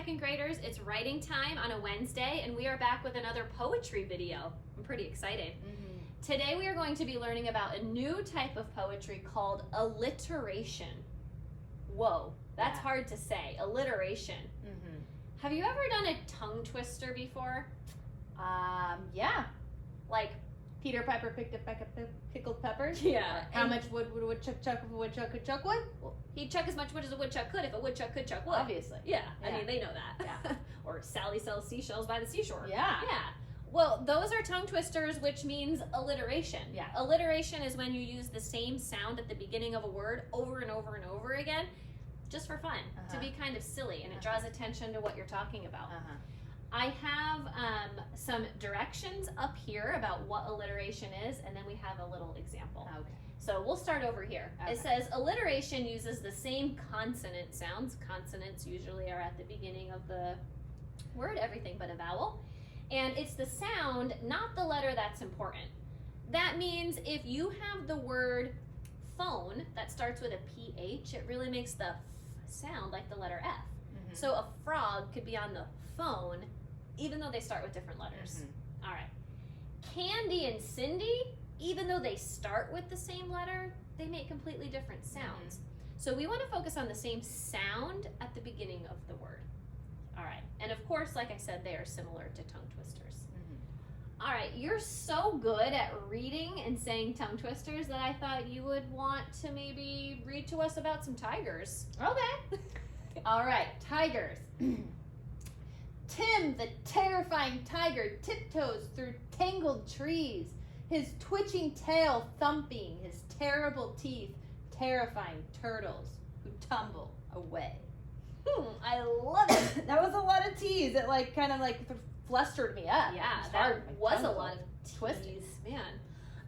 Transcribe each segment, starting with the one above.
second graders. It's writing time on a Wednesday, and we are back with another poetry video. I'm pretty excited. Today we are going to be learning about a new type of poetry called alliteration. Whoa, that's hard to say. Alliteration. Have you ever done a tongue twister before? Yeah. Like, Peter Piper picked a peck of pickled peppers. yeah. How much wood would a woodchuck chuck if a woodchuck could chuck wood? Well, he'd chuck as much wood as a woodchuck could if a woodchuck could chuck wood. Obviously. Yeah, I Yeah. mean, they know that. Yeah. Or Sally sells seashells by the seashore. Yeah. Yeah. Well, those are tongue twisters, which means alliteration. Yeah. Alliteration is when you use the same sound at the beginning of a word over and over and over again, just for fun, to be kind of silly, and it draws attention to what you're talking about. I have some directions up here about what alliteration is, and then we have a little example. Okay. So we'll start over here. Okay. It says alliteration uses the same consonant sounds. Consonants usually are at the beginning of the word, everything but a vowel. And it's the sound, not the letter, that's important. That means if you have the word phone that starts with a PH, it really makes the f sound like the letter F. So a frog could be on the phone, even though they start with different letters. All right. Candy and Cindy, even though they start with the same letter, they make completely different sounds. So we want to focus on the same sound at the beginning of the word. All right. And of course, like I said, they are similar to tongue twisters. All right. You're so good at reading and saying tongue twisters that I thought you would want to maybe read to us about some tigers. Okay. All right, tigers. Tim, the terrifying tiger, tiptoes through tangled trees, his twitching tail thumping, his terrible teeth terrifying turtles who tumble away. I love it. That was a lot of T's. It kind of flustered me up. Yeah, It that hard. My was a tongue lot of twisted. T's. Man.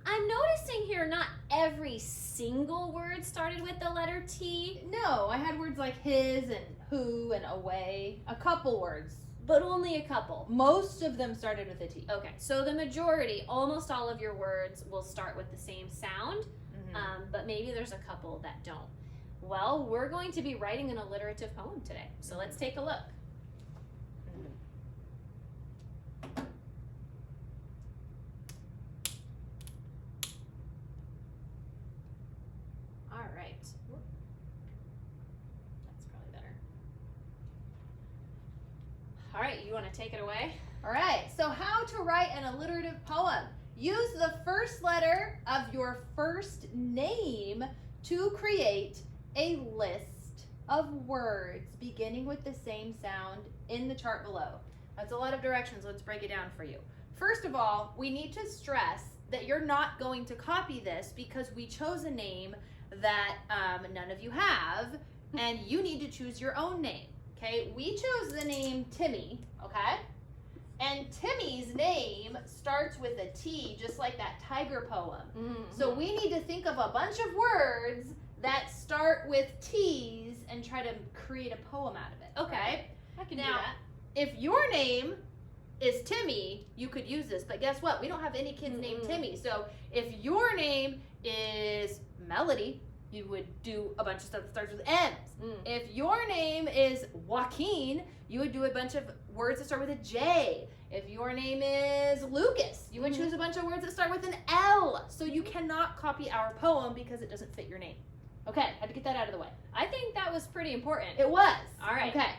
I'm noticing here not every single word started with the letter T, No, I had words like his and who and away. A couple words. but only a couple. Most of them started with a T. Okay, so the majority, almost all of your words will start with the same sound, but maybe there's a couple that don't. Well, we're going to be writing an alliterative poem today, so let's take a look. All right. That's probably better. All right, you want to take it away? All right, so how to write an alliterative poem. Use the first letter of your first name to create a list of words beginning with the same sound in the chart below. That's a lot of directions. Let's break it down for you. First of all, we need to stress that you're not going to copy this because we chose a name that none of you have, and you need to choose your own name. Okay, we chose the name Timmy, okay? And Timmy's name starts with a T, just like that tiger poem. So we need to think of a bunch of words that start with T's and try to create a poem out of it. Okay, I can do Now, that. if your name is Timmy, you could use this. But guess what? We don't have any kids named Timmy. So if your name is Melody, you would do a bunch of stuff that starts with M's. If your name is Joaquin, you would do a bunch of words that start with a J. If your name is Lucas, you would choose a bunch of words that start with an L. So you cannot copy our poem because it doesn't fit your name. Okay, had to get that out of the way. I think that was pretty important. It was. All right. Okay.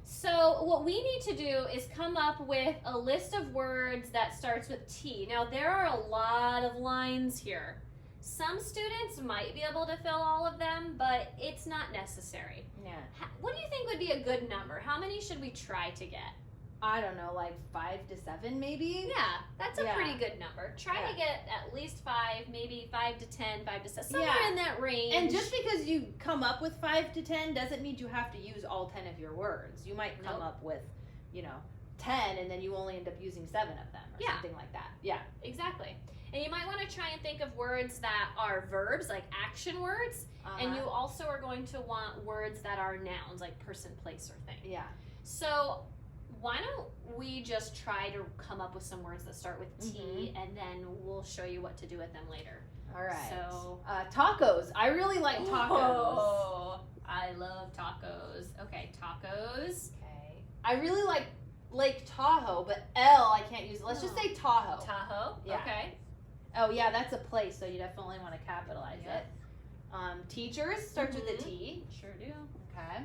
So what we need to do is come up with a list of words that starts with T. Now, there are a lot of lines here. Some students might be able to fill all of them, but it's not necessary. Yeah. What do you think would be a good number? How many should we try to get? I don't know, like 5 to 7 maybe? Yeah, that's a Yeah. pretty good number. Try Yeah. to get at least 5, maybe 5 to 10, 5 to 7, somewhere Yeah. in that range. And just because you come up with 5 to 10 doesn't mean you have to use all 10 of your words. You might come up with, 10 and then you only end up using 7 of them or something like that. Yeah. Exactly. And you might want to try and think of words that are verbs, like action words, and you also are going to want words that are nouns, like person, place, or thing. Yeah. So why don't we just try to come up with some words that start with T, and then we'll show you what to do with them later. All right. So tacos. I really like tacos. Oh, I love tacos. Okay, tacos. Okay. I really like Lake Tahoe, but L I can't use. Let's just say Tahoe. Tahoe. Yeah. Okay. Oh yeah, that's a place, so you definitely want to capitalize it. Teachers starts with a T. Sure do. Okay.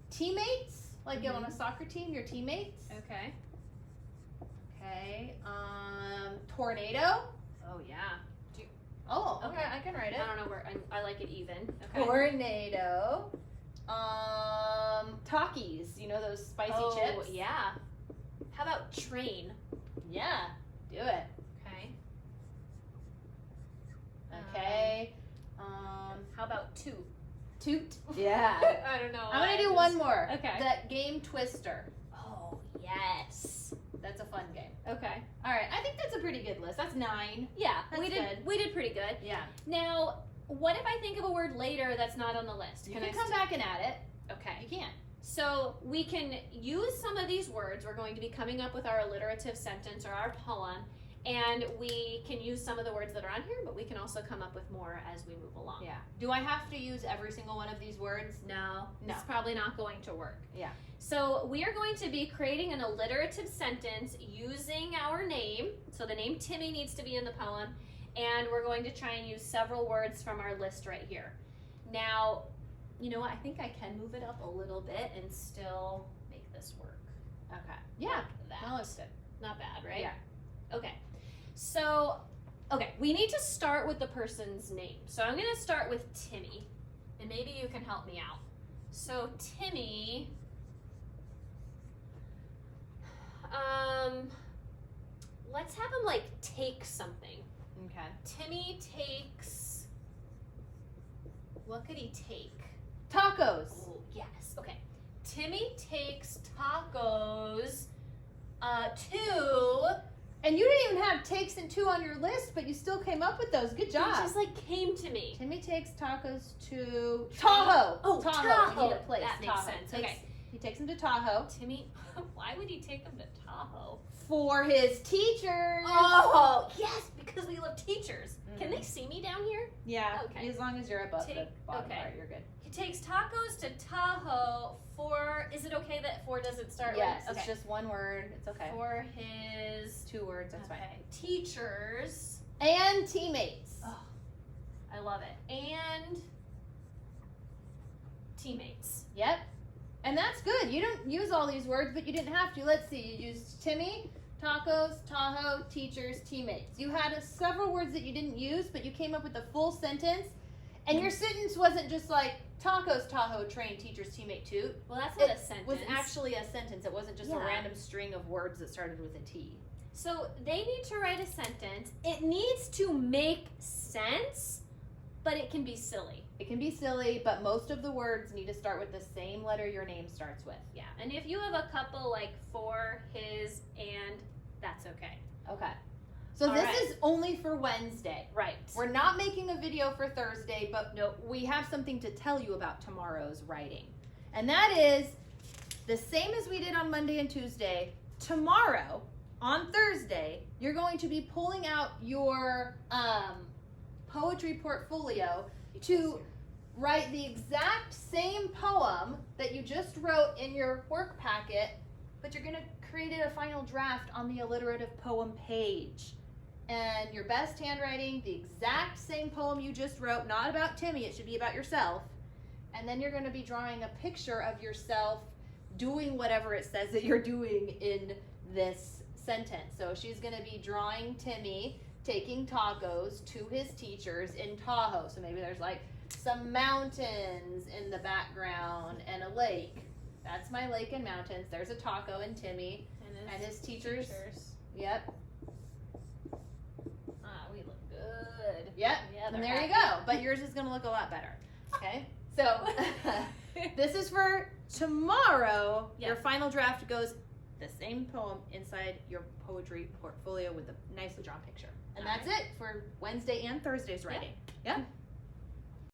Teammates, like on a soccer team, your teammates. Okay. Okay. Tornado. Oh yeah. Oh, Okay. I can write it. I don't know where I like it even. Okay. Tornado. Takis. You know those spicy chips? Oh yeah. How about train? Yeah. Do it. Okay. Okay. How about toot? Toot. Yeah. I don't know. I'm gonna do one more. Okay. That game Twister. Oh yes. That's a fun game. Okay. All right. I think that's a pretty good list. That's 9. Yeah, That's we did. good. We did pretty good. Yeah. Now, what if I think of a word later that's not on the list? You can come back and add it. Okay. You can. So we can use some of these words. We're going to be coming up with our alliterative sentence or our poem, and we can use some of the words that are on here, but we can also come up with more as we move along. Yeah. Do I have to use every single one of these words? No, No. it's probably not going to work. Yeah. So we are going to be creating an alliterative sentence using our name. So the name Timmy needs to be in the poem, and we're going to try and use several words from our list right here. Now, you know what? I think I can move it up a little bit and still make this work. Okay. Yeah. Like that. That looks good. Not bad, right? Yeah. Okay. So, we need to start with the person's name. So I'm going to start with Timmy, and maybe you can help me out. So Timmy, let's have him like take something. Okay. Timmy takes, what could he take? Tacos. Oh, yes. Okay. Timmy takes tacos to. And you didn't even have takes and 2 on your list, but you still came up with those. Good It job. just like came to me. Timmy takes tacos to Tahoe. Oh, Tahoe. You need a place. That makes Tahoe. sense. Takes- Okay. He takes him to Tahoe Timmy, why would he take them to Tahoe? for his teachers. Oh, yes, because we love teachers. Can Mhm. they see me down here? Yeah. Okay. As long as you're above the bottom okay. part, you're good. He takes tacos to Tahoe for, is it okay that for doesn't start Yes. with? It's just one word. It's okay. For his 2 words. That's fine. teachers. And teammates. Oh, I love it. And teammates. Yep. And that's good. You don't use all these words, but you didn't have to. Let's see. You used Timmy, tacos, Tahoe, teachers, teammates. You had several words that you didn't use, but you came up with a full sentence. And your sentence wasn't just like tacos, Tahoe, train, teachers, teammate, toot. Well, that's not It a sentence. was actually a sentence. It wasn't just a Yeah. random string of words that started with a T. So they need to write a sentence. It needs to make sense, but it can be silly. It can be silly, but most of the words need to start with the same letter your name starts with. Yeah. And if you have a couple like for, his, and, that's okay. Okay. So All this right. is only for Wednesday. Right. We're not making a video for Thursday, but we have something to tell you about tomorrow's writing. And that is the same as we did on Monday and Tuesday. Tomorrow, on Thursday, you're going to be pulling out your poetry portfolio to write the exact same poem that you just wrote in your work packet, but you're going to create a final draft on the alliterative poem page. And your best handwriting, the exact same poem you just wrote, not about Timmy, it should be about yourself. And then you're going to be drawing a picture of yourself doing whatever it says that you're doing in this sentence. So she's going to be drawing Timmy taking tacos to his teachers in Tahoe. So maybe there's like some mountains in the background and a lake. That's my lake and mountains. There's a taco and Timmy and his teachers. Yep. We look good. Yep. Yeah, And there you go. But yours is going to look a lot better. Okay. So this is for tomorrow. Yes. Your final draft goes the same poem inside your poetry portfolio with a nicely drawn picture. And All that's it for Wednesday and Thursday's writing. Yeah.